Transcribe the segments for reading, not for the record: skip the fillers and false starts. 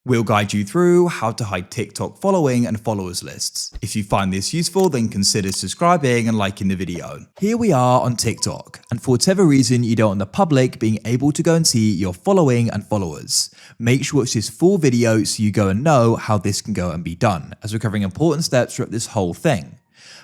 We'll guide you through how to hide TikTok following and followers lists. If you find this useful, then consider subscribing and liking the video. Here we are on TikTok, and for whatever reason you don't want the public being able to go and see your following and followers. Make sure it's this full video so you go and know how this can go and be done, as we're covering important steps throughout this whole thing.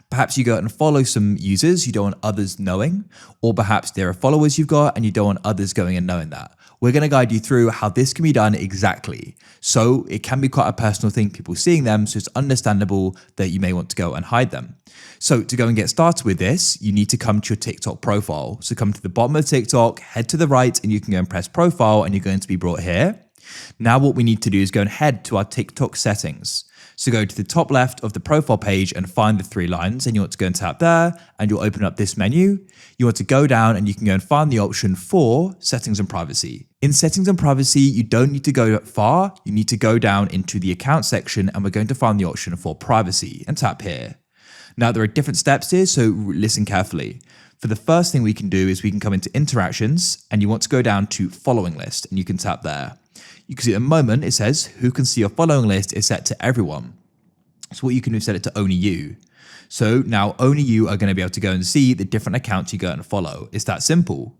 Perhaps you go and follow some users you don't want others knowing, or perhaps there are followers you've got and you don't want others going and knowing that. We're going to guide you through how this can be done exactly. So it can be quite a personal thing, people seeing them, so it's understandable that you may want to go and hide them. So to go and get started with this, you need to come to your TikTok profile. So come to the bottom of TikTok, head to the right, and you can go and press profile, and you're going to be brought here. Now what we need to do is go and head to our TikTok settings. So go to the top left of the profile page and find the three lines, and you want to go and tap there, and you'll open up this menu. You want to go down and you can go and find the option for settings and privacy. In settings and privacy, you don't need to go far. You need to go down into the account section, and we're going to find the option for privacy and tap here. Now there are different steps here, so listen carefully. For the first thing we can do is we can come into interactions, and you want to go down to following list, and you can tap there. You can see at the moment it says who can see your following list is set to everyone. So what you can do is set it to only you. So now only you are going to be able to go and see the different accounts you go and follow. It's that simple.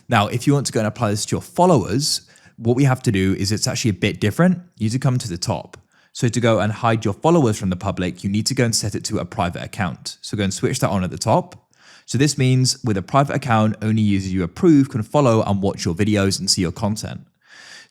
Now, if you want to go and apply this to your followers, what we have to do is it's actually a bit different. You need to come to the top. So to go and hide your followers from the public, you need to go and set it to a private account. So go and switch that on at the top. So this means with a private account, only users you approve can follow and watch your videos and see your content.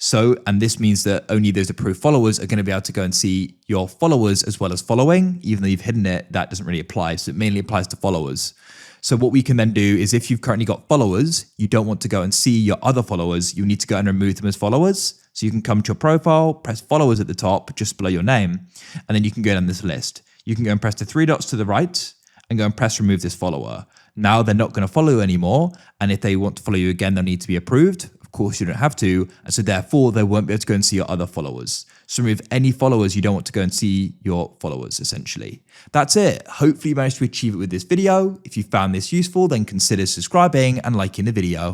So, and this means that only those approved followers are going to be able to go and see your followers as well as following. Even though you've hidden it, that doesn't really apply. So it mainly applies to followers. So what we can then do is if you've currently got followers, you don't want to go and see your other followers, you need to go and remove them as followers. So you can come to your profile, press followers at the top, just below your name, and then you can go down this list. You can go and press the three dots to the right and go and press remove this follower. Now they're not going to follow you anymore. And if they want to follow you again, they'll need to be approved. Of course, you don't have to, and so therefore they won't be able to go and see your other followers. So remove any followers you don't want to go and see your followers, essentially. That's it. Hopefully you managed to achieve it with this video. If you found this useful, then consider subscribing and liking the video.